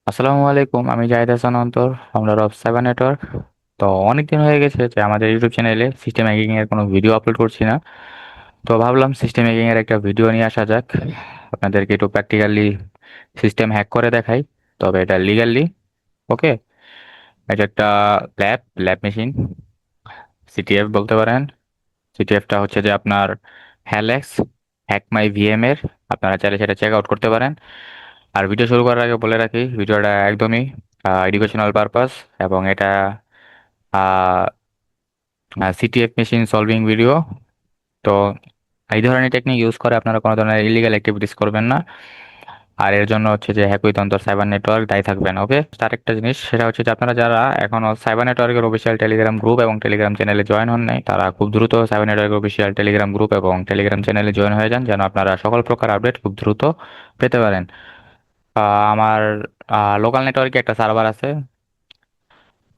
আসসালামু আলাইকুম, আমি জাহিদ হাসান অন্তর, ফাউন্ডার অফ সাইবার নেটওয়ার্ক। তো অনেকদিন হয়ে গেছে যে আমাদের ইউটিউব চ্যানেলে সিস্টেম হ্যাকিং এর কোনো ভিডিও আপলোড করছি না। তো ভাবলাম সিস্টেম হ্যাকিং এর একটা ভিডিও নিয়ে আসা যাক, আপনাদেরকে একটু প্র্যাকটিক্যালি সিস্টেম হ্যাক করে দেখাই, তবে এটা লিগ্যালি। ওকে, এটা একটা ল্যাব মেশিন, সিটিএফ বলতে পারেন। সিটিএফটা হচ্ছে যে আপনার হ্যালেক্স হ্যাক মাই ভিএম এর, আপনারা চাইলে সেটা চেক আউট করতে পারেন। আর ভিডিও শুরু করার আগে বলে রাখি, ভিডিওটা একদমই এডুকেশনাল পারপাস, এবং এটা সিটিএফ মেশিন সলভিং ভিডিও। তো এই ধরনের টেকনিক ইউজ করে আপনারা কোনো ধরনের ইলিগাল অ্যাক্টিভিটিস করবেন না। আর এর জন্য হচ্ছে যে হ্যাকুইতন্ত্র সাইবার নেটওয়ার্ক দায়ী থাকবেন। ওকে, আরেকটা জিনিস সেটা হচ্ছে যে আপনারা যারা এখনো সাইবার নেটওয়ার্কের অফিসিয়াল টেলিগ্রাম গ্রুপ এবং টেলিগ্রাম চ্যানেলে জয়েন হন নাই, তারা খুব দ্রুত সাইবার নেটওয়ার্কের অফিসিয়াল টেলিগ্রাম গ্রুপ এবং টেলিগ্রাম চ্যানেলে জয়েন হয়ে যান, যেন আপনারা সকল প্রকার আপডেট খুব দ্রুত পেতে পারেন। আমার লোকাল নেটওয়ার্কে একটা সার্ভার আছে,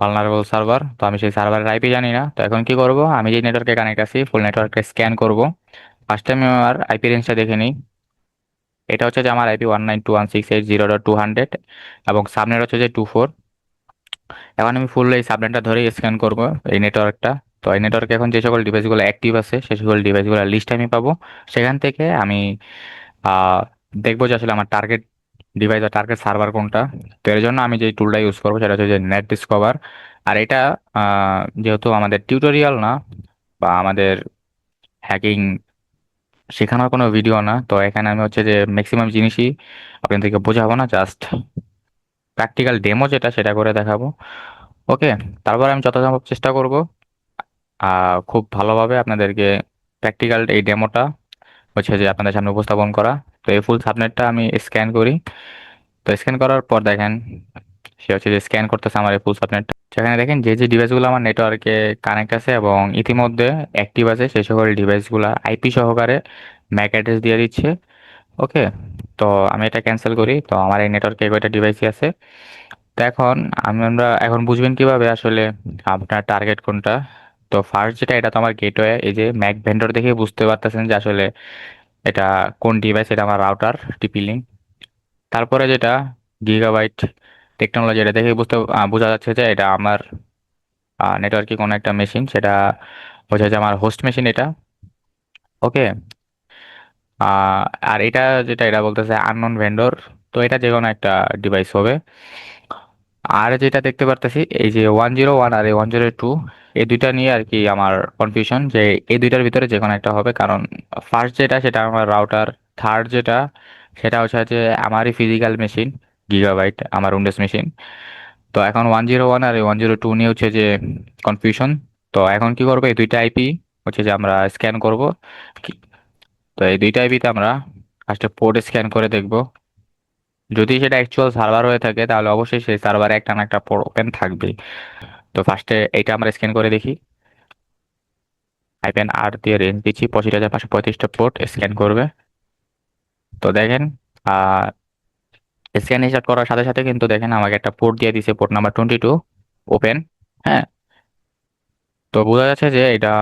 ভালনারেবল সার্ভার। তো আমি সেই সার্ভারের আইপি জানি না। তো এখন কি করব, আমি যে নেটওয়ার্কে কানেক্ট আছি ফুল নেটওয়ার্কটা স্ক্যান করব। ফার্স্ট টাইম আমার আইপি রেঞ্জটা দেখে নিই। এটা হচ্ছে যে আমার আইপি 192.168.0.200, এবং সাবনেট হচ্ছে যে 24। এখন আমি ফুল এই সাবনেটটা ধরেই স্ক্যান করব এই নেটওয়ার্কটা। তো এই নেটওয়ার্কে এখন যে সকল ডিভাইসগুলো অ্যাক্টিভ আছে সে সকল ডিভাইসগুলোর লিস্ট আমি পাবো। সেখান থেকে আমি আহ দেখবো যে আসলে আমার টার্গেট ডিভাইস বা টার্গেট সার্ভার কোনটা। তো এর জন্য আমি যে টুলটা ইউজ করবো সেটা হচ্ছে যে নেট ডিসকভার। আর এটা যেহেতু আমাদের টিউটোরিয়াল না বা আমাদের হ্যাকিং শেখানোর কোনো ভিডিও না, তো এখানে আমি হচ্ছে যে ম্যাক্সিমাম জিনিসই আপনাদেরকে বোঝাবো না, জাস্ট প্র্যাকটিক্যাল ডেমো যেটা সেটা করে দেখাবো। ওকে, তারপর আমি যথাসম্ভব চেষ্টা করব খুব ভালোভাবে আপনাদেরকে প্র্যাকটিক্যাল এই ডেমোটা হচ্ছে যে আপনাদের সামনে উপস্থাপন করা। তো এই ফুল সাবনেটটা আমি স্ক্যান করি। তো স্ক্যান করার পর দেখেন সে হচ্ছে যে স্ক্যান করতেছে আমার এই ফুল সাবনেট। সেখানে দেখেন যে যে ডিভাইসগুলো আমার নেটওয়ার্কে কানেক্ট আছে এবং ইতিমধ্যে অ্যাক্টিভ আছে সেই সকল ডিভাইসগুলো আইপি সহকারে ম্যাক অ্যাড্রেস দিয়ে দিচ্ছে। ওকে, তো আমি এটা ক্যান্সেল করি। তো আমার এই নেটওয়ার্কে কয়টা ডিভাইসই আছে। তো এখন আমরা এখন বুঝবেন কিভাবে আসলে আপনার টার্গেট কোনটা। তো ফার্স্ট যেটা, এটা তো আমার গেটওয়ে, এই যে ম্যাক ভেন্ডর দেখে বুঝতে পারতেছেন যে আসলে এটা কোন ডিভাইস, এটা আমার রাউটার টিপি লিঙ্ক। তারপরে যেটা গিগাবাইট টেকনোলজি, এটা দেখে বোঝা যাচ্ছে যে এটা আমার নেটওয়ার্কে কোনো একটা মেশিন, সেটা হচ্ছে যে আমার হোস্ট মেশিন এটা। ওকে, আর এটা যেটা, এটা বলতেছে আননোন ভেন্ডর। তো এটা যে কোনো একটা ডিভাইস হবে। আর যেটা দেখতে পারতেছি এই যে 101 আর 102, এই দুইটা নিয়ে আর কি আমার কনফিউশন, যে এই দুইটার ভিতরে যে কোনো একটা হবে। কারণ ফার্স্ট যেটা সেটা আমার রাউটার, থার্ড যেটা সেটা হচ্ছে যে আমারই ফিজিক্যাল মেশিন, গিগাবাইট আমার উইন্ডোজ মেশিন। তো এখন 101 আর 102 নিয়ে হচ্ছে যে কনফিউশন। তো এখন কি করবো, এই দুইটা আইপি হচ্ছে যে আমরা স্ক্যান করব। তো এই দুইটা আইপিতে আমরা ফার্স্টে পোর্ট স্ক্যান করে দেখব। যদি সেটা অ্যাকচুয়াল সার্ভার হয়ে থাকে তাহলে অবশ্যই সেই সার্ভারে একটা না একটা পোর্ট ওপেন থাকবে। তো ফার্স্টে এইটা আমরা স্ক্যান করে দেখি। আইপিএন আর দিয়ে রেঞ্জ দিচ্ছি, 25,535টা পোর্ট স্ক্যান করবে। তো দেখেন আহ স্ক্যান স্টার্ট করার সাথে সাথে কিন্তু দেখেন আমাকে একটা পোর্ট দিয়ে দিছে, পোর্ট নাম্বার 22 ওপেন। হ্যাঁ, তো বোঝা যাচ্ছে যে এটা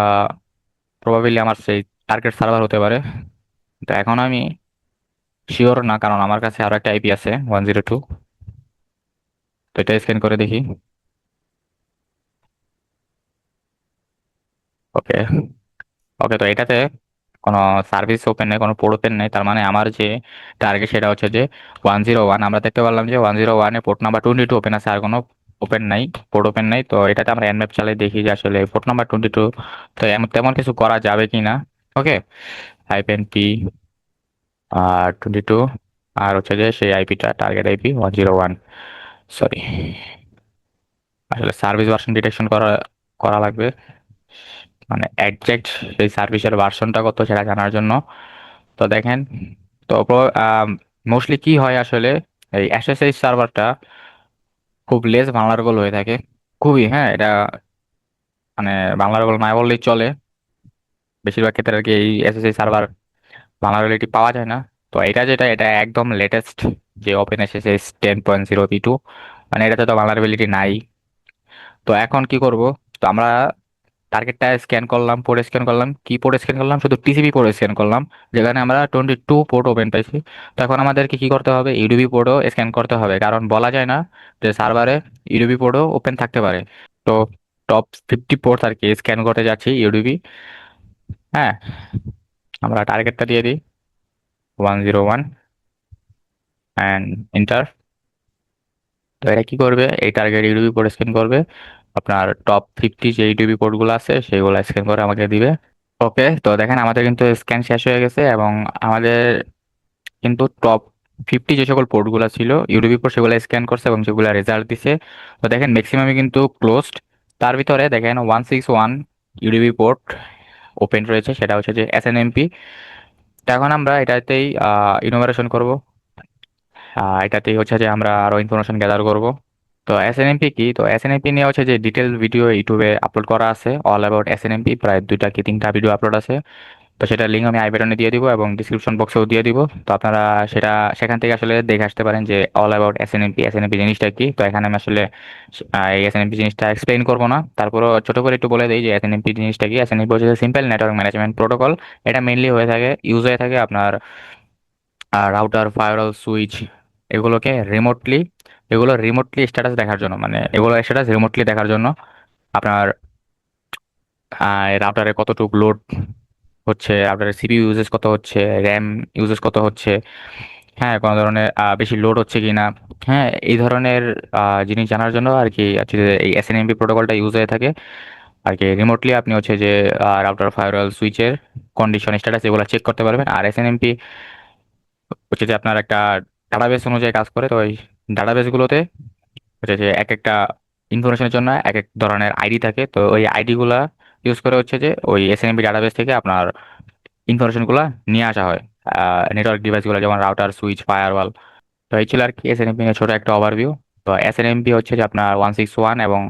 প্রবাবিলি আমার সেই টার্গেট সার্ভার হতে পারে। তো এখন আমি শিওর না, কারণ আমার কাছে আরো একটা আইপি আছে 102। তো এটা স্ক্যান করে দেখি। ওকে, ওকে, তো এটাতে কোনো সার্ভিস ওপেন নেই, কোনো পোর্ট ওপেন নেই। তার মানে আমার যে টার্গেট সেটা হচ্ছে যে 101। আমরা দেখতে পারলাম যে 101-এ পোর্ট নাম্বার 22 ওপেন আছে, আর কোনো ওপেন নাই, পোর্ট ওপেন নাই। তো এটাতে আমরা এনম্যাপ চালিয়ে দেখি যে আসলে পোর্ট নাম্বার 22, তো তেমন কিছু করা যাবে কি না। ওকে, আইপিএন পি 22, আর হচ্ছে যে সেই আইপিটা টার্গেট আইপি 101। সরি, আসলে সার্ভিস ভার্সন ডিটেকশন করা করা লাগবে, মানে একজ্যাক্ট সেই সার্ভিসের ভার্সনটা কত সেটা জানার জন্য। তো দেখেন, তো মোস্টলি কি হয় আসলে, এই এসএসএইচ সার্ভারটা খুব লেস ভালনারেবল হয়ে থাকে। খুবই, হ্যাঁ, এটা মানে ভালনারেবল না বললেই চলে। বেশিরভাগ ক্ষেত্রে আর কি এই এসএসএইচ সার্ভার ভালনারেবিলিটি পাওয়া যায় না। তো এটা যেটা, এটা একদম লেটেস্ট যে ওপেন এসএসএইচ 10.0 V2, মানে এটাতে তো ভালনারেবিলিটি নাই। তো এখন কি করব, তো আমরা টার্গেটটা স্ক্যান করলাম, পোর্ট স্ক্যান করলাম, কি পোর্ট স্ক্যান করলাম, শুধু টিসিপি পোর্ট স্ক্যান করলাম, যেখানে আমরা 22 পোর্ট ওপেন পাইছি। তো এখন আমাদেরকে কি করতে হবে, ইউডিপি পোর্টও স্ক্যান করতে হবে, কারণ বলা যায় না যে সার্ভারে ইউডিপি পোর্টও ওপেন থাকতে পারে। তো টপ 50 পোর্ট আর কি স্ক্যান করতে যাচ্ছি ইউডিপি। হ্যাঁ, আমরা টার্গেটটা দিয়ে দিই 101 অ্যান্ড এন্টার। তো এটা কি করবে, এই টার্গেট ইউডিপি পোর্ট স্ক্যান করবে, আপনার টপ 50 যে ইউডিপি পোর্ট গুলো আছে সেগুলো স্ক্যান করে আমাকে দিবে। ওকে, তো দেখেন আমাদের কিন্তু স্ক্যান শেষ হয়ে গেছে, এবং আমাদের কিন্তু টপ 50 যে সকল পোর্ট গুলো ছিল ইউডিপি পোর্ট সেগুলো স্ক্যান করছে এবং সেগুলো রেজাল্ট দিছে। তো দেখেন ম্যাক্সিমামই কিন্তু ক্লোজড। তার ভিতরে দেখেন 161 ইউডিপি পোর্ট ওপেন রয়েছে, সেটা হচ্ছে যে এসএনএমপি। তো এখন আমরা এটাতেই ইনোভেশন করব। এটাতেই হচ্ছে যে আমরা আরো ইনফরমেশন গ্যাদার করব। তো এসএনএমপি কি, তো এসএনএমপি নিয়ে হচ্ছে যে ডিটেল ভিডিও ইউটিউবে আপলোড করা আছে, অল অ্যাবাউট এসএনএমপি, প্রায় 2টা কি 3টা ভিডিও আপলোড আছে। তো সেটা লিঙ্ক আমি আই বাটনে দিয়ে দিব এবং ডিসক্রিপশন বক্সেও দিয়ে দিব। তো আপনারা সেটা সেখান থেকে আসলে দেখে আসতে পারেন যে অল অ্যাবাউট এসএনএমপি, এসএনএমপি জিনিসটা কি। তো এখানে আমি আসলে এই এসএনএমপি জিনিসটা এক্সপ্লেইন করবো না, তারপরও ছোট করে একটু বলে দিই যে এসএনএমপি জিনিসটা কি। এসএনএমপি হচ্ছে সিম্পল নেটওয়ার্ক ম্যানেজমেন্ট প্রোটোকল। এটা মেইনলি ইউজ হয়ে থাকে আপনার রাউটার, ফায়ারওয়াল, সুইচ, এগুলোকে রিমোটলি এগুলো রিমোটলি স্ট্যাটাস দেখার জন্য, মানে এগুলো স্ট্যাটাস রিমোটলি দেখার জন্য। আপনার রাউটারে কতটুকু লোড হচ্ছে, রাউটারের সিপিইউ ইউজেস কত হচ্ছে, র্যাম ইউজেস কত হচ্ছে, হ্যাঁ কোনো ধরনের বেশি লোড হচ্ছে কিনা, হ্যাঁ এই ধরনের জিনিস জানার জন্য আর কি হচ্ছে যে এই এসএনএমপি প্রোটোকলটা ইউজ হয়ে থাকে আর কি। রিমোটলি আপনি হচ্ছে যে রাউটার, ফায়ারওয়াল, সুইচের কন্ডিশন স্ট্যাটাস এগুলো চেক করতে পারবেন। আর এসএনএমপি হচ্ছে যে আপনার একটা ডাটাবেস অনুযায়ী কাজ করে। তো ওই ডাটাবেস গুলোতে হচ্ছে যে এক একটা ইনফরমেশনের জন্য এক এক ধরনের আইডি থাকে। তো ওই আইডি গুলা ইউজ করে হচ্ছে যে ওই এসএনএমপি ডাটাবেস থেকে আপনার ইনফরমেশন গুলা নিয়ে আসা হয় নেটওয়ার্ক ডিভাইস গুলো, যেমন রাউটার, সুইচ, ফায়ারওয়াল। তো এই ছিল আর কি এসএনএমপি এর ছোট একটা ওভারভিউ। তো এসএনএমপি হচ্ছে যে আপনার 161 এবং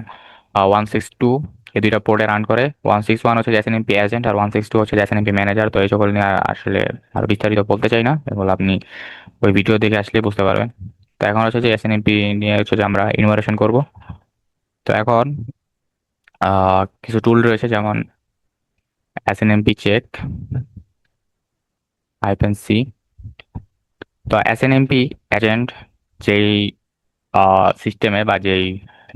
162 এই দুইটা পোর্টে রান করে। 161 হচ্ছে যে এসএনএমপি এজেন্ট, আর 162 হচ্ছে যে এসএনএমপি ম্যানেজার। তো এই সকল নিয়ে আসলে আর বিস্তারিত বলতে চাই না, এগুলো আপনি ওই ভিডিও দেখে আসলে বুঝতে পারবেন। তো এখন হচ্ছে যে এসএনএমপি নিয়ে হচ্ছে যে আমরা ইনভারেশন করব। তো এখন কিছু টুল রয়েছে, যেমন এসএনএমপি চেক -c। তো এসএনএমপি এজেন্ট যেই সিস্টেমে বা যেই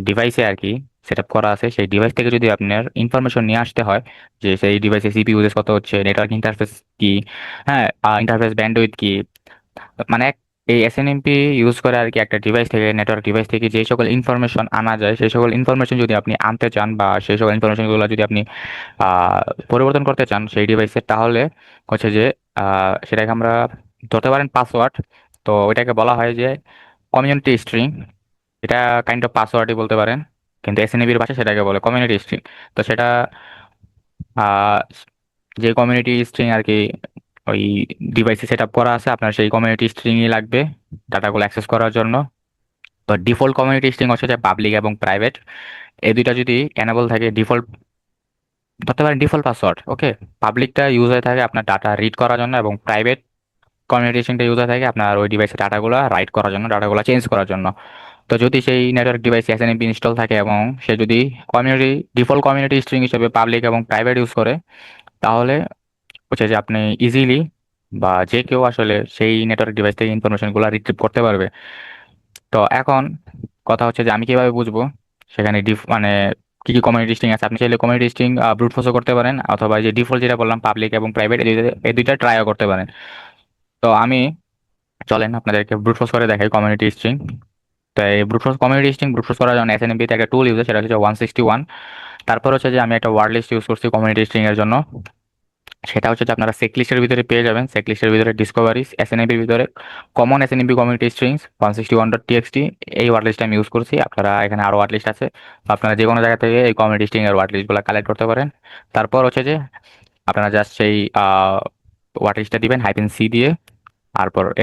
ডিভাইসে আর কি সেট আপ করা আছে, সেই ডিভাইস থেকে যদি আপনার ইনফরমেশন নিয়ে আসতে হয় যে সেই ডিভাইসে সিপি ইউজেস কত হচ্ছে, নেটওয়ার্ক ইন্টারফেস কি, হ্যাঁ ইন্টারফেস ব্যান্ডউইথ কি, মানে এই এসএনএমপি ইউজ করে আর কি একটা ডিভাইস থেকে, নেটওয়ার্ক ডিভাইস থেকে যে সকল ইনফরমেশন আনা যায়, সেই সকল ইনফরমেশন যদি আপনি আনতে চান বা সেই সকল ইনফরমেশনগুলো যদি আপনি আহ, পরিবর্তন করতে চান সেই ডিভাইসে, তাহলে হচ্ছে যে সেটাকে আমরা ধরতে পারেন পাসওয়ার্ড। তো ওইটাকে বলা হয় যে কমিউনিটি স্ট্রিং। এটা কাইন্ড অফ পাসওয়ার্ডই বলতে পারেন, কিন্তু এসএনএবির ভাষায় সেটাকে বলে কমিউনিটি স্ট্রিং। তো সেটা আহ, যে কমিউনিটি স্ট্রিং আর কি ওই ডিভাইসে সেট আপ করা আছে, আপনার সেই কমিউনিটি স্ট্রিংই লাগবে ডাটাগুলো অ্যাক্সেস করার জন্য। তো ডিফল্ট কমিউনিটি স্ট্রিং হচ্ছে যে পাবলিক এবং প্রাইভেট, এই দুইটা যদি এনেবল থাকে, ডিফল্ট ধরতে পারেন ডিফল্ট পাসওয়ার্ড, ওকে। পাবলিকটা ইউজ হয়ে থাকে আপনার ডাটা রিড করার জন্য, এবং প্রাইভেট কমিউনিটি স্ট্রিংটা ইউজ হয়ে থাকে আপনার ওই ডিভাইসের ডাটাগুলো রাইট করার জন্য, ডাটাগুলো চেঞ্জ করার জন্য। তো যদি সেই নেটওয়ার্ক ডিভাইসে এসএনএমপি ইনস্টল থাকে এবং সে যদি কমিউনিটি ডিফল্ট কমিউনিটি স্ট্রিং হিসেবে পাবলিক এবং প্রাইভেট ইউজ করে, তাহলে হচ্ছে যে আপনি ইজিলি বা যে কেউ আসলে সেই নেটওয়ার্ক ডিভাইস থেকে ইনফরমেশনগুলো রিট্রিভ করতে পারবে। তো এখন কথা হচ্ছে যে আমি কিভাবে বুঝবো সেখানে মানে কি কি কমিউনিটি স্ট্রিং আছে। আপনি চাইলে কমিউনিটি স্ট্রিং ব্রুট ফোর্সও করতে পারেন, অথবা এই যে ডিফল্ট যেটা বললাম পাবলিক এবং প্রাইভেট, এই দুইটা ট্রাইও করতে পারেন। তো আমি চলেন আপনাদেরকে ব্রুট ফোর্স করে দেখাই কমিউনিটি স্ট্রিং। তো এই কমিউনিটি স্ট্রিং ব্রুট ফোর্স করার জন্য এসএনএমপি তে একটা টুল ইউজ হয়, সেটা হচ্ছে 161। তারপর হচ্ছে যে আমি একটা ওয়ার্ড লিস্ট ইউজ করছি কমিউনিটি স্ট্রিং এর জন্য, সেটা হচ্ছে যে আপনারা চেকলিস্টের ভিতরে পেয়ে যাবেন। চেকলিস্টের ভিতরে ডিসকভারিজ, এসএনএমপির ভিতরে common SNMP community strings 161.txt, এই ওয়ার্ড লিস্ট আমি ইউজ করছি। আপনারা এখানে আরো ওয়ার্ড লিস্ট আছে, তো আপনারা যে কোনো জায়গা থেকে এই কমিউনিটি স্ট্রিং এর ওয়ার্ড লিস্টগুলো কালেক্ট করতে পারেন। তারপর হচ্ছে যে আপনারা জাস্ট সেই ওয়ার্ড লিস্টটা দিবেন -c দিয়ে।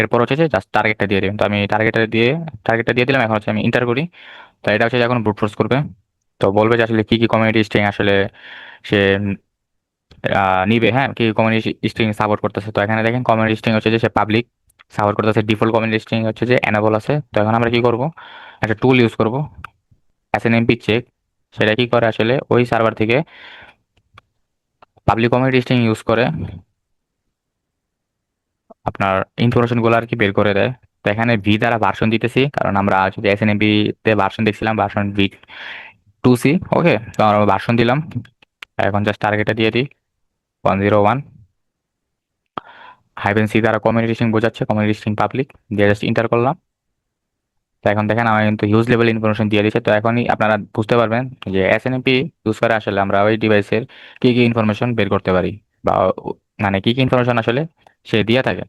এরপর হচ্ছে যে জাস্ট টার্গেটটা দিয়ে দিবেন। তো আমি টার্গেটটা দিয়ে দিলাম। এখন হচ্ছে আমি ইন্টার করি। তো এটা হচ্ছে যে এখন ব্রুট ফোর্স করবে। তো বলবে যে আসলে কি কি কমিউনিটি স্ট্রিং আসলে সে নিবে, হ্যাঁ কি কমিউনিটি স্ট্রিং সাপোর্ট করতেছে। তো এখানে দেখেন কমিউনিটি স্ট্রিং হচ্ছে যে সে পাবলিক সাপোর্ট করতেছে, ডিফল্ট কমিউনিটি স্ট্রিং হচ্ছে যে এনাবল আছে। তো এখন আমরা কি করব, একটা টুল ইউজ করব এসএনএমপি চেক। সেটা কি করে আসলে ওই সার্ভার থেকে পাবলিক কমিউনিটি স্ট্রিং ইউজ করে আপনার ইনফরমেশন গুলো আর কি বের করে দেয়। তো এখানে ভি দ্বারা ভার্সন দিতেছি, কারণ আমরা যদি এসএনএমপি তে ভার্সন দেখছিলাম ভার্সন V2C। ওকে, তো আমরা ভার্সন দিলাম। এখন জাস্ট টার্গেটে দিয়ে দিই 101। হাইফেন সি দ্বারা কমিউনিটি স্ট্রিং বোঝাচ্ছে, কমিউনিটি স্ট্রিং পাবলিক, দিয়ে জাস্ট ইন্টার করলাম। তো এখন দেখেন আমার কিন্তু হিউজ লেভেল ইনফরমেশন দিয়ে দিচ্ছে। তো এখনই আপনারা বুঝতে পারবেন যে এসএনএমপি ইউজ করে আসলে আমরা ওই ডিভাইসের কি কি ইনফরমেশন বের করতে পারি, বা মানে কি কি ইনফরমেশন আসলে সে দিয়ে থাকে।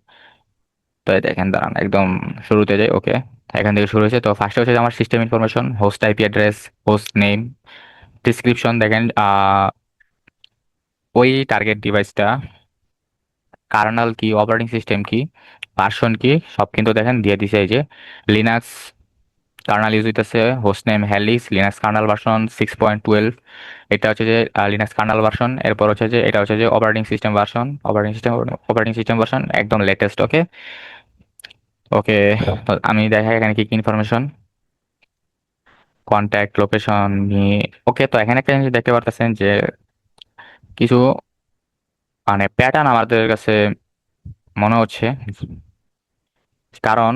তো এই দেখেন, দাঁড়ান একদম শুরুতে যাই। ওকে, এখান থেকে শুরু হয়েছে। তো ফার্স্টে হচ্ছে যে আমার system information, host IP address, host name, description দেখেন ওই টার্গেট ডিভাইসটা কার্নাল কি, অপারেটিং সিস্টেম কি, ভার্সন কি, সব কিন্তু দেখেন দিয়ে দিছে। এই যে লিনাক্স কার্নাল ইউজ হইতেছে, host name helix, Linux Karnal version 6.12। এটা হচ্ছে যে লিনাক্স কার্নাল ভার্সন। এরপর হচ্ছে যে এটা হচ্ছে যে অপারেটিং সিস্টেম ভার্সন একদম লেটেস্ট। ওকে ওকে, তো আমি দেখাই এখানে কি কি ইনফরমেশন, কন্ট্যাক্ট লোকেশন নিয়ে। ওকে, তো এখানে একটা জিনিস দেখতে পারতেছেন যে কিছু মানে প্যাটার্ন আমাদের কাছে মনে হচ্ছে, কারণ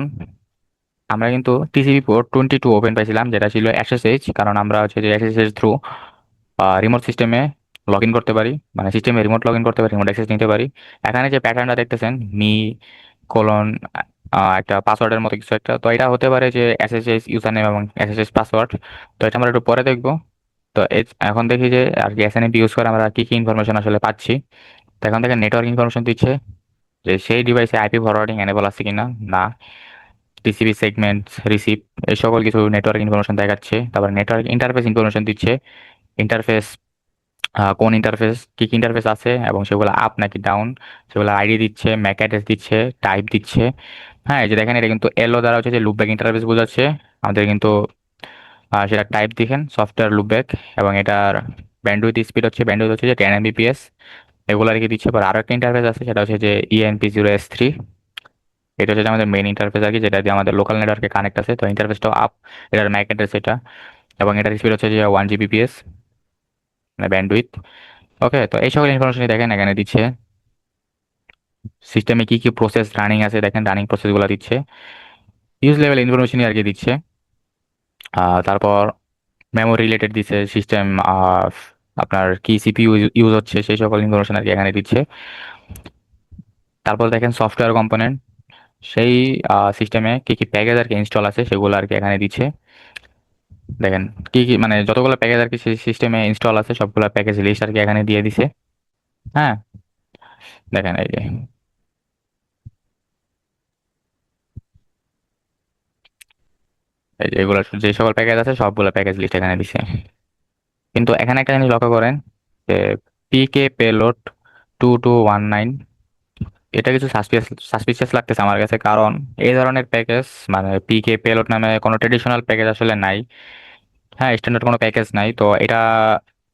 আমরা কিন্তু TCP/22 ওপেন পাইছিলাম, যেটা ছিল SSH। কারণ আমরা হচ্ছে যে SSH থ্রু রিমোট সিস্টেমে লগ ইন করতে পারি, মানে সিস্টেমে রিমোট লগ ইন করতে পারি, রিমোট অ্যাক্সেস নিতে পারি। এখানে যে প্যাটার্নটা দেখতেছেন কোলন একটা পাসওয়ার্ডের মতো কিছু একটা, তো এটা হতে পারে যে SSH ইউজার নেম এবং SSH পাসওয়ার্ড। তো এটা আমরা একটু পরে দেখবো। তো এখন দেখি যে আর কি এসএনএমপি ইউজ করে আমরা কি কি ইনফরমেশন আসলে পাচ্ছি। তো এখন দেখেন নেটওয়ার্ক ইনফরমেশন দিচ্ছে যে সেই ডিভাইসে আইপি ফরওয়ার্ডিং এনেবল আছে কিনা, না টিসিপি সেগমেন্ট, রিসিভ, এই সকল কিছু নেটওয়ার্ক ইনফরমেশন দেখাচ্ছে। তারপর নেটওয়ার্ক ইন্টারফেস ইনফরমেশন দিচ্ছে, ইন্টারফেস কোন ইন্টারফেস, কি কি ইন্টারফেস আছে এবং সেগুলো আপ নাকি ডাউন, সেগুলো আইডি দিচ্ছে, ম্যাক অ্যাড্রেস দিচ্ছে, টাইপ দিচ্ছে। হ্যাঁ, এই যে দেখেন এটা কিন্তু এলো দ্বারা হচ্ছে যে লুপব্যাক ইন্টারফেস বোঝাচ্ছে আমাদের কিন্তু। সেটা টাইপ দেখেন সফটওয়্যার লুপব্যাক, এবং এটার ব্যান্ডউইথ হচ্ছে যে 10 Mbps, এগুলো আর কি দিচ্ছে। পর আরো একটা ইন্টারফেস আছে, সেটা হচ্ছে যে ENP0S3। এটা হচ্ছে যে আমাদের মেইন ইন্টারফেস আর কি, যেটা দিয়ে আমাদের লোকাল নেটওয়ার্কে কানেক্ট আছে। তো ইন্টারফেসটাও আপ, এটার ম্যাক অ্যাড্রেস এটা, এবং এটার স্পিড হচ্ছে যে 1 Gbps, মানে ব্যান্ডউইথ। ওকে, তো এই সকল ইনফরমেশন দেখেন এখানে দিচ্ছে। সিস্টেমে কি কি প্রসেস রানিং আছে দেখেন, রানিং প্রসেস গুলো দিচ্ছে, ইউজ লেভেল ইনফরমেশন আর কি দিচ্ছে। তারপর মেমোরি রিলেটেড দিচ্ছে, সিস্টেম আপনার কি CPU ইউজ হচ্ছে সেই সকল ইনফরমেশন আর কি এখানে দিচ্ছে। তারপর দেখেন সফটওয়্যার কম্পোনেন্ট, সেই সিস্টেমে কি কি প্যাকেজ আর কি ইনস্টল আছে সেগুলো আর কি এখানে দিচ্ছে। দেখেন কি কি মানে যতগুলো প্যাকেজ আর কি সেই সিস্টেমে ইনস্টল আছে সবগুলো প্যাকেজ লিস্ট আর কি এখানে দিয়ে দিছে। হ্যাঁ, দেখেন এই যে এগুলো যে সকল প্যাকেজ আছে সবগুলো প্যাকেজ লিস্ট এখানে দিছে। কিন্তু এখানে একটা জিনিস লক্ষ্য করেন যে PK পেলোড 2219, এটা কিছু সাসপিসিয়াস লাগতেছে আমার কাছে। কারণ এই ধরনের প্যাকেজ মানে PK পেলোড নামে কোনো ট্রেডিশনাল প্যাকেজ আসলে নাই। হ্যাঁ, স্ট্যান্ডার্ড কোনো প্যাকেজ নাই। তো এটা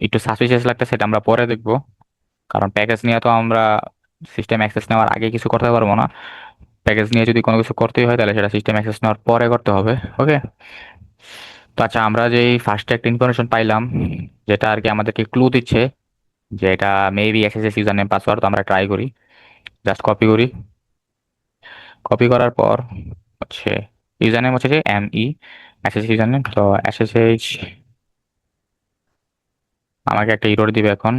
একটু সাসপিসিয়াস লাগতেছে, এটা আমরা পরে দেখবো। কারণ প্যাকেজ নিয়ে তো আমরা সিস্টেম অ্যাক্সেস নেওয়ার আগে কিছু করতে পারবো না। প্যাকেজ নিয়ে যদি কোনো কিছু করতেই হয় তাহলে সেটা সিস্টেম অ্যাক্সেস নেওয়ার পরে করতে হবে। ওকে, তো আচ্ছা, আমরা যে ফার্স্টে একটা ইনফরমেশন পাইলাম যেটা আর কি আমাদেরকে ক্লু দিচ্ছে যে এটা maybe SSH user name password. তো আমরা ট্রাই করি, জাস্ট কপি করি। কপি করার পর হচ্ছে ইউজার নেম হচ্ছে যে ME, SSH ইউজার নেম। তো SSH আমাকে একটা ইরর দিবে এখন।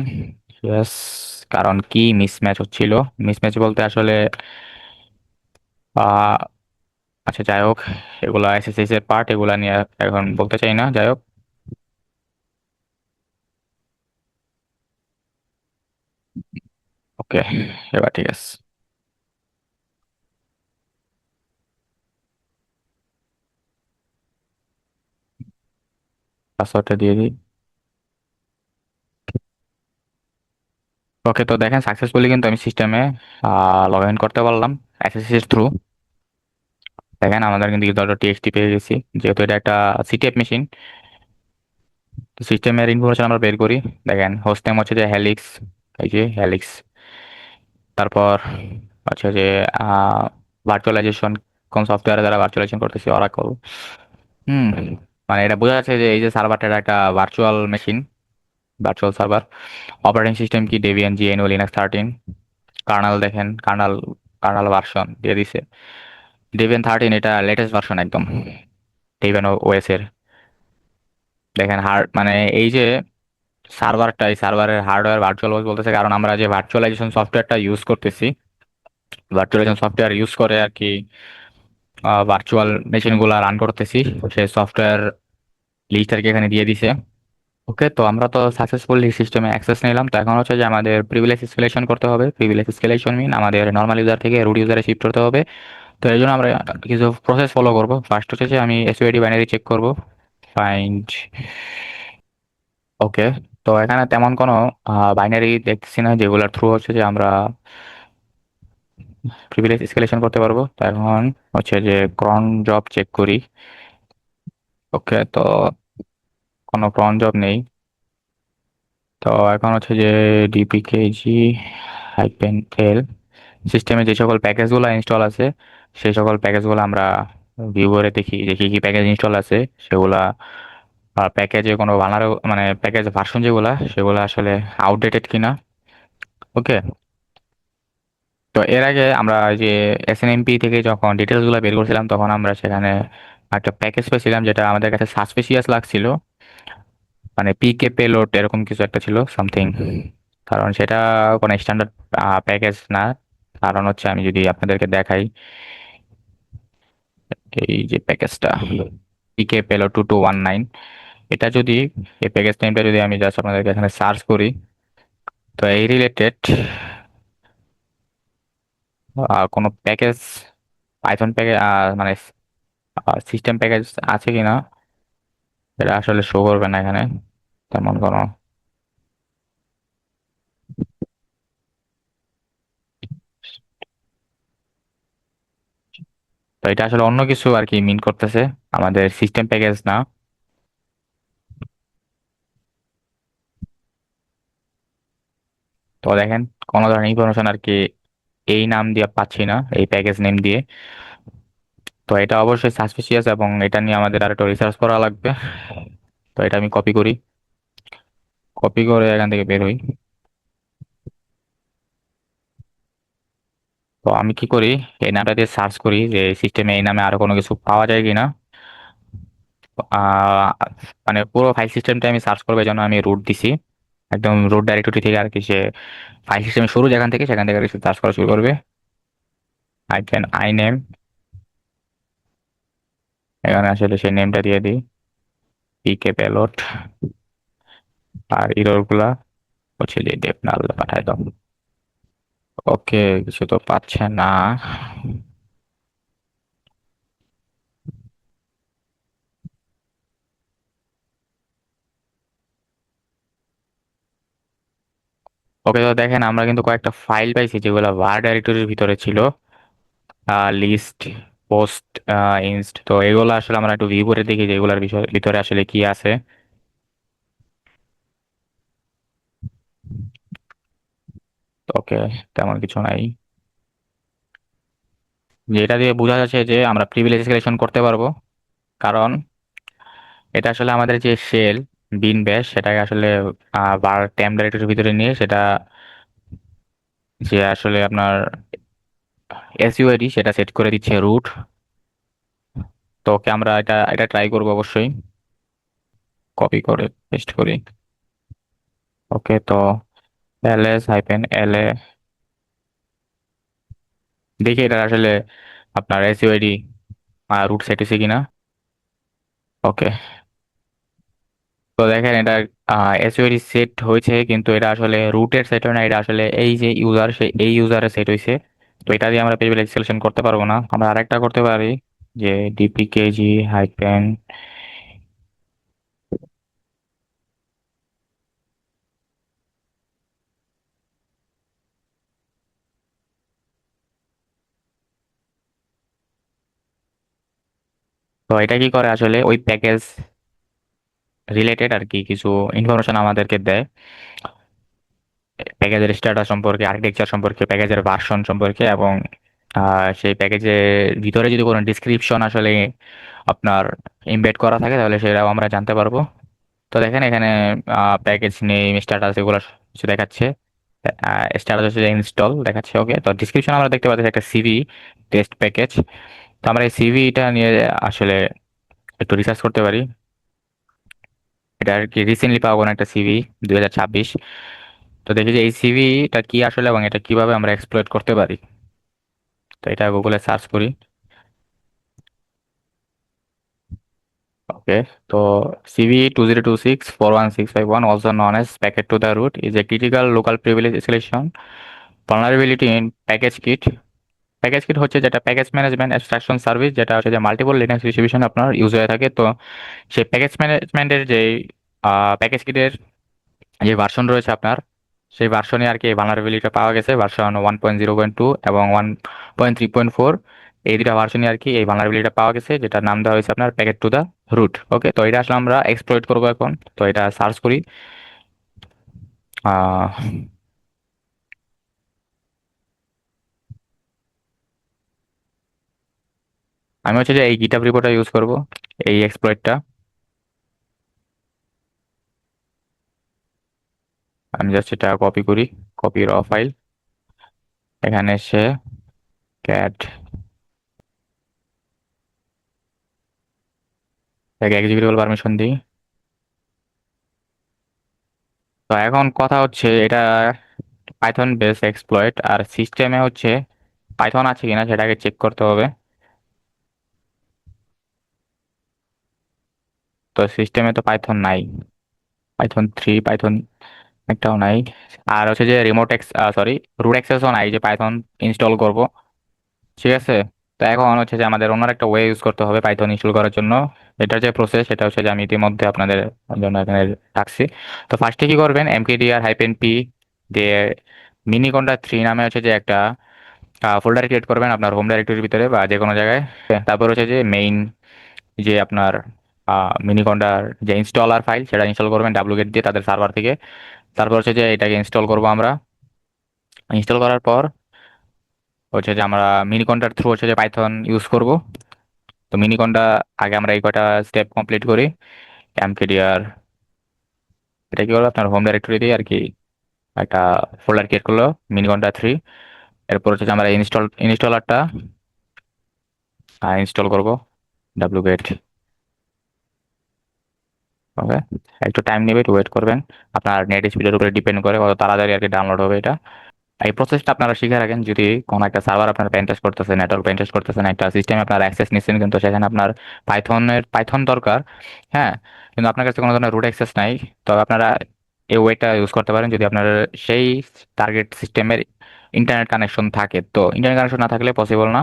ইয়েস, কারণ কি মিসম্যাচ হচ্ছিল। মিসম্যাচ বলতে আসলে আহ আচ্ছা যাই হোক, এগুলা SSH এর পার্ট, এগুলা নিয়ে এখন বলতে চাই না। যাই হোক, ওকে, এবার ঠিক আছে। পাসওয়ার্ডটা দিয়ে দিই। ওকে, তো দেখেন সাকসেসফুলি কিন্তু আমি সিস্টেমে লগ ইন করতে পারলাম SSH এর থ্রু। দেখেন আমাদের কিন্তু user.txt পেয়ে গেছি, যেহেতু এটা একটা CTF মেশিন। তো সিস্টেমের ইনফরমেশন আমরা বের করি। দেখেন হোস্ট নেম হচ্ছে যে হ্যালিক্স, এই যে হ্যালিক্স। তারপর হচ্ছে যে ভার্চুয়ালাইজেশন, কোন সফটওয়্যার দ্বারা ভার্চুয়ালাইজেশন করতেছি, অরাকল। হুম, মানে এটা বোঝা যাচ্ছে যে এই যে সার্ভারটা একটা virtual machine. Virtual server. Operating system কি ডেবিয়ান, জিএনইউ, লিনাক্স 13। কার্নাল দেখেন, কার্নাল ভার্সন দিয়ে দিছে ডেবিয়ান 13, এটা লেটেস্ট ভার্সন একদম ডেবিয়ান ওএস এর। দেখেন মানে এই যে সার্ভারটা, এই সার্ভারের হার্ডওয়্যার ভার্চুয়াল ওএস বলতেছে, কারণ আমরা যে ভার্চুয়ালাইজেশন সফটওয়্যারটা ইউজ করতেছি, ভার্চুয়ালাইজেশন সফটওয়্যার ইউজ করে আর কি ভার্চুয়াল মেশিনগুলো রান করতেছি, সেই সফটওয়্যার লিস্ট আর কি এখানে দিয়ে দিছে। ওকে, তো আমরা তো সাকসেসফুলি সিস্টেমে অ্যাক্সেস নিলাম। তো এখন হচ্ছে যে আমাদের প্রিভিলেজ এসকেলেশন করতে হবে। প্রিভিলেজ এসকেলেশন মিন আমাদের নর্মাল ইউজার থেকে রুট ইউজারে শিফট করতে হবে। তো এই জন্য আমরা কিছু প্রসেস ফলো করব। ফার্স্ট হচ্ছে যে আমি এসইউআইডি বাইনারি চেক করব, ফাইন্ড। ওকে, তো এখানে তেমন কোনো বাইনারি দেখতেছি না যেগুলোর থ্রু হচ্ছে যে আমরা প্রিভিলেজ এসকেলেশন করতে পারবো। তো এখন হচ্ছে যে ক্রন জব চেক করি। ওকে, তো কোনো ক্রন জব নেই। তো এখন হচ্ছে যে ডিপিকেজি -l সিস্টেমে যে সকল প্যাকেজগুলো ইনস্টল আছে, সেই সকল প্যাকেজগুলো আমরা ভিউ করে দেখি যে কি কি প্যাকেজ ইনস্টল আছে সেগুলা। প্যাকেজে কোনো মানে প্যাকেজ ভার্সন যেগুলা সেগুলো আসলে আউটডেটেড কিনা। ওকে, তো এর আগে আমরা ওই যে এসএনএমপি থেকে যখন ডিটেলস গুলো বের করছিলাম, তখন আমরা সেখানে একটা প্যাকেজ পেয়েছিলাম যেটা আমাদের কাছে সাসপিশিয়াস লাগছিল। মানে পিকে পেলোড এরকম কিছু একটা ছিল সামথিং, কারণ সেটা কোনো স্ট্যান্ডার্ড প্যাকেজ না। কারণ হচ্ছে আমি যদি আপনাদেরকে দেখাই, এই যে প্যাকেজটা পিকে পেলোড 2219, এটা যদি, এই প্যাকেজ নেমটা যদি আমি জাস্ট আপনাদেরকে এখানে সার্চ করি, তো এই রিলেটেড কোনো প্যাকেজ, পাইথন প্যাকেজ মানে সিস্টেম প্যাকেজ আছে কিনা এটা আসলে শো করবে না এখানে তেমন কোনো। তো এটা আসলে অন্য কিছু আর কি মিন করতেছে, আমাদের সিস্টেম প্যাকেজ না। তো দেখেন, কোনো ধরনের ইনফরমেশন আর কি এই নাম দিয়ে পাচ্ছি না, এই প্যাকেজ নেম দিয়ে। তো এটা অবশ্যই সাসপিশিয়াস এবং এটা নিয়ে আমাদের আর একটু রিসার্চ করা লাগবে। তো এটা আমি কপি করি, কপি করে এখান থেকে বের হই। তো আমি কি করি, এই নামটা দিয়ে সার্চ করি যে সিস্টেমে এই নামে আরো কোনো কিছু পাওয়া যায় কিনা। আহ মানে পুরো ফাইল সিস্টেমটা আমি সার্চ করবো, এই জন্য আমি রুট দিছি একদম রুট ডাইরেক্টরি থেকে আর কি। সে ফাইল সিস্টেমের শুরু যেখান থেকে, সেখান থেকে সার্চ করা শুরু করবে। আই নেম, এখানে আসলে সেই নেমটা দিয়ে দিই, পিকে পেলোড, আর ইরর গুলা হচ্ছে যে ডেফনাল পাঠায় দাও। ওকে, কিছু তো পাচ্ছে না। ওকে, তো দেখেন আমরা কিন্তু কয়েকটা ফাইল পাইছি যেগুলো var ডাইরেক্টরির ভিতরে ছিল, লিস্ট, পোস্ট, ইনস্ট। তো এগুলো আসলে আমরা একটু ভিউ করে দেখি যে এগুলোর বিষয় ভিতরে আসলে কি আছে। ওকে, তেমন কিছু নাই। যেটা দিয়ে বোঝা যাচ্ছে যে আমরা প্রিভিলেজ সিলেকশন করতে পারবো, কারণ এটা আসলে আমাদের যে শেল বিন ব্যাশ, সেটাকে আসলে বার টেম ডাইরেক্টরির ভিতরে নিয়ে সেটা যে আসলে আপনার এসইউআইডি সেটা সেট করে দিচ্ছে রুট। তো ওকে, আমরা এটা এটা ট্রাই করবো অবশ্যই, কপি করে পেস্ট করি। ওকে, তো ls-la দেখি এটা আসলে আপনার এসইউআইডি রুট সেট হয়েছে কিনা। ওকে, তো দেখেন এটা এসইউআইডি সেট হয়েছে, কিন্তু এটা আসলে রুটের সেট হয় না, এটা আসলে এই যে ইউজার, সেই এই ইউজারের সেট হয়েছে। তো এটা দিয়ে আমরা পেজের সিলেকশন করতে পারবো না। আমরা আরেকটা করতে পারি যে ডিপিকেজি হাইপেন। তো এটা কি করে আসলে ওই প্যাকেজ রিলেটেড আর কি কিছু ইনফরমেশন আমাদেরকে দেয়, প্যাকেজের স্ট্যাটাস সম্পর্কে, আর্কিটেকচার সম্পর্কে, প্যাকেজের ভার্সন সম্পর্কে, এবং সেই প্যাকেজের ভিতরে যদি কোনো ডিসক্রিপশন আসলে আপনার এমবেড করা থাকে তাহলে সেটাও আমরা জানতে পারবো। তো দেখেন এখানে প্যাকেজ নেম স্ট্যাটাস এগুলো কিছু দেখাচ্ছে। স্ট্যাটাস হচ্ছে ইনস্টল দেখাচ্ছে। ওকে, তো ডিসক্রিপশন আমরা দেখতে পাচ্ছি একটা সিভি টেস্ট প্যাকেজ। তো আমরা এই সিভিটা নিয়ে আসলে একটু রিসার্চ করতে পারি। এটা আর কি রিসেন্টলি পাওয়া কোনো একটা সিভি 2026। তো দেখি যে এই সিভিটা কি আসলে এবং এটা কিভাবে আমরা এক্সপ্লয়েট করতে পারি। তো এটা গুগলে সার্চ করি। ওকে, তো CV 2026 41651, also known as packet to the root, is a critical local privilege escalation vulnerability in package kit. Package kit হচ্ছে যেটা প্যাকেজ ম্যানেজমেন্ট অ্যাবস্ট্রাকশন সার্ভিস, যেটা হচ্ছে যে মাল্টিপল লিনাক্স ডিস্ট্রিবিউশন আপনার ইউজ হয়ে থাকে। তো সেই প্যাকেজ ম্যানেজমেন্টের যে প্যাকেজ কিটের যে ভার্সন রয়েছে আপনার, সেই ভার্সনে আর কি এই ভালনারেবিলিটি পাওয়া গেছে, ভার্সন 1.0.2 এবং 1.3.4। এই দুটা ভার্সনে আর কি এই ভালনারেবিলিটি পাওয়া গেছে, যেটার নাম দেওয়া হয়েছে আপনার প্যাকেট টু দা রুট। ওকে, তো এটা আসলে আমরা এক্সপ্লয়েট করবো এখন। তো এটা সার্চ করি। আহ আমি হচ্ছে যে এই গিটহাব রিপোর্টটা ইউজ করব, এই এক্সপ্লয়েটটা। আমি জাস্ট এটা কপি করি, কপি র ফাইল। এখানে এসে ক্যাট এক্সিকিউটেবল পারমিশন দিই। তো এখন কথা হচ্ছে এটা পাইথন বেস এক্সপ্লয়েট, আর সিস্টেমে হচ্ছে পাইথন আছে কিনা সেটাকে চেক করতে হবে। তো সিস্টেমে তো পাইথন নাই, পাইথন 3 পাইথন একটাও নাই। আর হচ্ছে যে রিমোট এক্স সরি রুট অ্যাক্সেসও নাই যে পাইথন ইনস্টল করব। ঠিক আছে, তো এখন হচ্ছে যে আমাদের অন্য একটা ওয়ে ইউজ করতে হবে পাইথন ইনস্টল করার জন্য। এটার যে প্রসেস সেটা হচ্ছে যে আমি ইতিমধ্যে আপনাদের জন্য এখানে রাখছি। তো ফার্স্টে কি করবেন, mkdir-p দিয়ে মিনিকন্ডা 3 নামে হচ্ছে যে একটা ফোল্ডার ক্রিয়েট করবেন আপনার হোম ডাইরেক্টরির ভিতরে বা যে কোনো জায়গায়। তারপর হচ্ছে যে মেইন যে আপনার মিনিকন্ডার যে ইনস্টলার ফাইল সেটা ইনস্টল করবেন wget দিয়ে তাদের সার্ভার থেকে। তারপর হচ্ছে যে এটাকে ইনস্টল করব আমরা। ইনস্টল করার পর হচ্ছে যে আমরা মিনিকন্ডার থ্রু হচ্ছে যে পাইথন ইউজ করব। তো মিনিকন্ডা আগে আমরা এই কয়টা স্টেপ কমপ্লিট করি। mkdir এটা কি করবো আপনার হোম ডাইরেক্টরি দিয়ে আর কি একটা ফোল্ডার ক্রিয়েট করলো মিনিকন্ডা 3। এরপর হচ্ছে যে আমরা ইনস্টলারটা ইনস্টল করব wget। ওকে, একটু টাইম নেবে, একটু ওয়েট করবেন। আপনার নেট স্পিডের উপরে ডিপেন্ড করে কত তাড়াতাড়ি আর কি ডাউনলোড হবে এটা। এই প্রসেসটা আপনারা শিখে রাখেন, যদি কোনো একটা সার্ভার আপনার পেন টেস্ট করতেছেন, নেটওয়ার্ক পেন টেস্ট করতেছেন, একটা সিস্টেমে আপনার অ্যাক্সেস নিচ্ছেন, কিন্তু সেখানে আপনার পাইথন দরকার। হ্যাঁ, কিন্তু আপনার কাছে কোনো ধরনের রুট অ্যাক্সেস নাই। তবে আপনারা এই ওয়েটা ইউজ করতে পারেন যদি আপনার সেই টার্গেট সিস্টেমের ইন্টারনেট কানেকশন থাকে। তো ইন্টারনেট কানেকশন না থাকলে পসিবল না,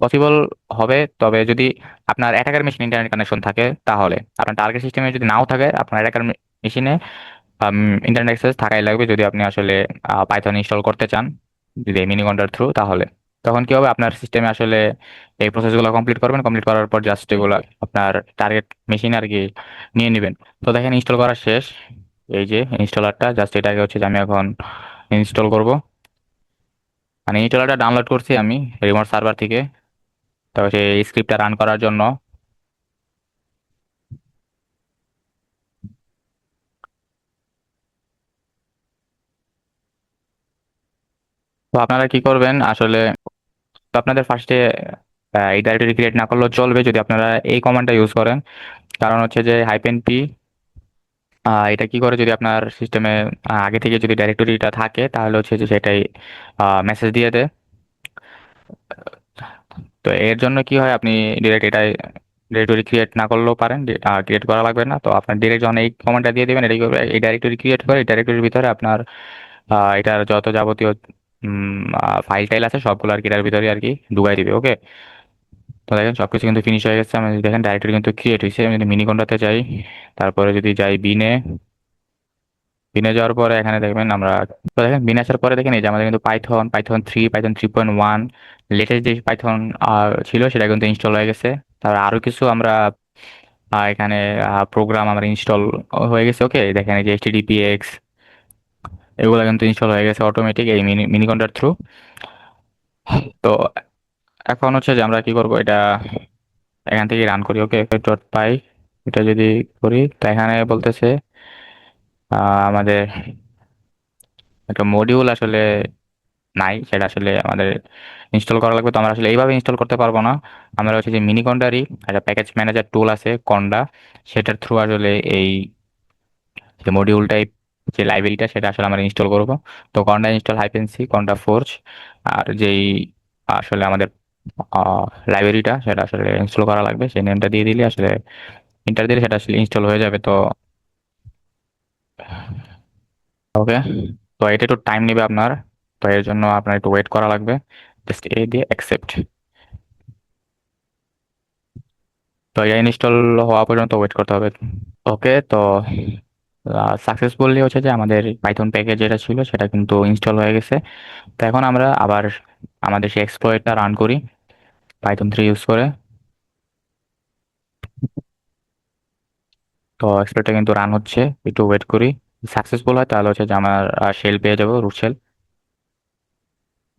পসিবল হবে তবে যদি আপনার অ্যাটাকার মেশিন ইন্টারনেট কানেকশন থাকে। তাহলে আপনার টার্গেট সিস্টেমে যদি নাও থাকে, আপনার অ্যাটাকার মেশিনে ইন্টারনেট অ্যাক্সেস থাকাই লাগবে যদি আপনি আসলে পাইথন ইনস্টল করতে চান, যদি মিনিকন্ডার থ্রু। তাহলে তখন কি হবে, আপনার সিস্টেমে আসলে এই প্রসেসগুলো কমপ্লিট করবেন, কমপ্লিট করার পর জাস্ট এগুলো আপনার টার্গেট মেশিন আর কি নিয়ে নেবেন। তো দেখেন ইনস্টল করা শেষ। এই যে ইনস্টলারটা, জাস্ট এটাকে হচ্ছে যে আমি এখন ইনস্টল করব। মানে ইনস্টলারটা ডাউনলোড করছি আমি রিমোট সার্ভার থেকে। তো সেই স্ক্রিপ্টটা রান করার জন্য তো আপনারা কি করবেন আসলে, তো আপনাদের ফার্স্টে এই ডাইরেক্টরি ক্রিয়েট না করলেও চলবে যদি আপনারা এই কমান্ডটা ইউজ করেন। কারণ হচ্ছে যে -p এটা কি করে, যদি আপনার সিস্টেমে আগে থেকে যদি ডাইরেক্টরিটা থাকে তাহলে হচ্ছে যে সেটাই মেসেজ দিয়ে দেয়। তো এর জন্য কি হয়, আপনি ডিরেক্ট এটাই ডিরেক্টরি ক্রিয়েট না করলেও পারেন, ক্রিয়েট করা লাগবে না। তো আপনার ডিরেক্ট যখন এই কমান্ডটা দিয়ে দেবেন, এটাই করবে, এই ডাইরেক্টরি ক্রিয়েট করে এই ডাইরেক্টরির ভিতরে আপনার এটার যত যাবতীয় ফাইল টাইল আছে সবগুলো আর কি এটার ভিতরে আর কি ঢুকাই দিবে। ওকে, তো দেখেন সবকিছু কিন্তু ফিনিশ হয়ে গেছে। আমি যদি দেখেন ডাইরেক্টরি কিন্তু ক্রিয়েট হয়েছে। আমি যদি মিনিকন্ডাতে যাই, তারপরে যদি যাই বিনে, বিনে যাওয়ার পরে এখানে দেখবেন আমরা, তো দেখেন বিনে আসার পরে দেখেন এই যে আমাদের কিন্তু পাইথন 3 পাইথন 3.1 লেটেস্ট যে পাইথন ছিল সেটা কিন্তু ইনস্টল হয়ে গেছে। তার আরো কিছু আমরা এখানে প্রোগ্রাম আমার ইনস্টল হয়ে গেছে। ওকে, দেখেন এই যে HTTPX এগুলো কিন্তু ইনস্টল হয়ে গেছে অটোমেটিক এই মিনিকন্ডার থ্রু। তো এখন হচ্ছে যে আমরা কি করব, এটা এখান থেকে রান করি। ওকে, ডট পাই এটা যদি করি তো এখানে বলতেছে আমাদের একটা মডিউল আসলে নাই, সেটা আসলে আমাদের ইনস্টল করা লাগবে। তো আমরা আসলে এইভাবে ইনস্টল করতে পারবো না। আমরা হচ্ছে যে মিনি কন্ডারই একটা প্যাকেজ ম্যানেজার টুল আছে কন্ডা, সেটার থ্রু আসলে এই যে মডিউল টাইপ যে লাইব্রেরিটা সেটা আসলে আমরা ইনস্টল করব। তো Konda install hyphen C Konda forge, আর যেই আসলে আমাদের লাইব্রেরিটা সেটা আসলে ইনস্টল করা লাগবে, সেই নেমটা দিয়ে দিলে আসলে ইন্টার দিলে সেটা আসলে ইনস্টল হয়ে যাবে। তো ওকে, তো এটা একটু টাইম নেবে আপনার, তো এর জন্য আপনার একটু ওয়েট করা লাগবে। জাস্ট এ দিয়ে অ্যাকসেপ্ট। তো এটা ইনস্টল হওয়া পর্যন্ত ওয়েট করতে হবে। ওকে, তো সাকসেসফুলি হচ্ছে যে আমাদের পাইথন প্যাকেজ যেটা ছিল সেটা কিন্তু ইনস্টল হয়ে গেছে। তো এখন আমরা আবার আমাদের সেই এক্সপ্লয়েটটা রান করি পাইথন 3 ইউজ করে। তো এক্সপ্লয়েটটা কিন্তু রান হচ্ছে, একটু ওয়েট করি। সাকসেসফুল হয় তাহলে হচ্ছে যে আমার শেল পেয়ে যাবো, রুট শেল।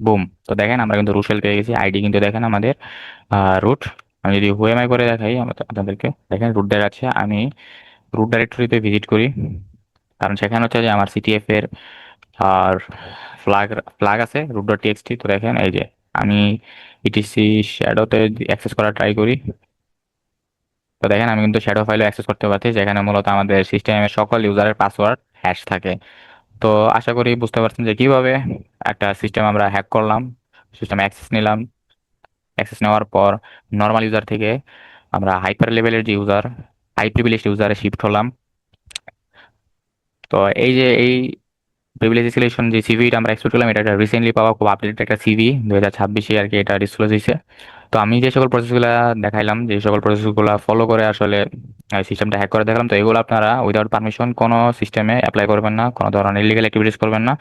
বুম, তো দেখেন আমরা কিন্তু রুট শেল পেয়ে গেছি। আইডি কিন্তু দেখেন আমাদের রুট। আমি যদি হুএমআই করে দেখাই আপনাদেরকে, দেখেন রুট দেখাচ্ছে। আমি রুট ডাইরেক্টরিতে ভিজিট করি, কারণ সেখানে হচ্ছে যে আমার সিটিএফ এর আর ফ্লাগ ফ্লাগ আছে রুট ডট টিএক্সটি। তো দেখেন এই যে আমি ইটিসি শ্যাডোতে অ্যাক্সেস করা ট্রাই করি। তো দেখেন আমি কিন্তু শ্যাডো ফাইলে অ্যাক্সেস করতে পারছি, যেখানে মূলত আমাদের সিস্টেমের সকল ইউজারের পাসওয়ার্ড হ্যাশ থাকে। তো আশা করি বুঝতে পারছেন যে কিভাবে একটা সিস্টেম আমরা হ্যাক করলাম, সিস্টেমে অ্যাক্সেস নিলাম। অ্যাক্সেস নেওয়ার পর নর্মাল ইউজার থেকে আমরা হাইপার লেভেলের যে ইউজার, হাই প্রিভিলেজ ইউজারে শিফট হলাম। তো এই যে এই প্রিভিলেজ সিলেকশন যে সিভিটা আমরা এক্সপোর্ট করলাম, এটা একটা রিসেন্টলি পাওয়া খুব আপডেটেড একটা সিভি, 2026-এ আর কি এটা ডিসক্লোজ হয়েছে। তো আমি যে সকল প্রসেসগুলো দেখাইলাম, যে সকল প্রসেসগুলো ফলো করে আসলে সিস্টেমটা হ্যাক করে দেখালাম, তো এগুলো আপনারা উইদাউট পারমিশন কোনো সিস্টেমে অ্যাপ্লাই করবেন না, কোনো ধরনের ইলিগাল অ্যাক্টিভিটিস করবেন না।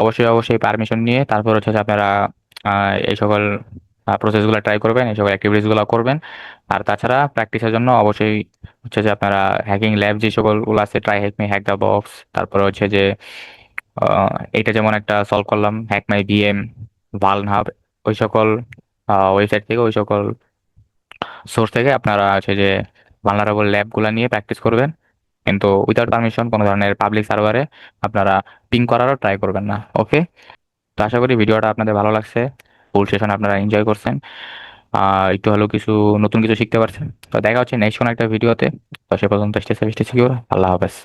অবশ্যই অবশ্যই পারমিশন নিয়ে তারপর হচ্ছে যে আপনারা এই সকল প্রসেসগুলো ট্রাই করবেন, এই সকল অ্যাক্টিভিটিসগুলো করবেন। আর তাছাড়া প্র্যাকটিসের জন্য অবশ্যই হচ্ছে যে আপনারা হ্যাকিং ল্যাব যে সকলগুলো আছে, try hack me, hack the box, তারপরে হচ্ছে যে এইটা যেমন একটা সলভ করলাম, হ্যাক মাই ভিএম, ভালন হাব, ওই সকল ওয়েবসাইট থেকে, ওই সকল সোর্স থেকে আপনারা হচ্ছে যে ভালনারেবল ল্যাবগুলো নিয়ে প্র্যাকটিস করবেন। কিন্তু উইদাউট পারমিশন কোনো ধরনের পাবলিক সার্ভারে আপনারা পিং করারও ট্রাই করবেন না। ওকে, তো আশা করি ভিডিওটা আপনাদের ভালো লাগছে, ফুল সেশন আপনারা এনজয় করছেন, একটু হলেও কিছু নতুন কিছু শিখতে পারছেন। তো দেখা হচ্ছে নেক্সট কোনো একটা ভিডিওতে। তো সে পর্যন্ত স্টে সেফ, স্টে সিকিউর। আল্লাহ হাফেজ।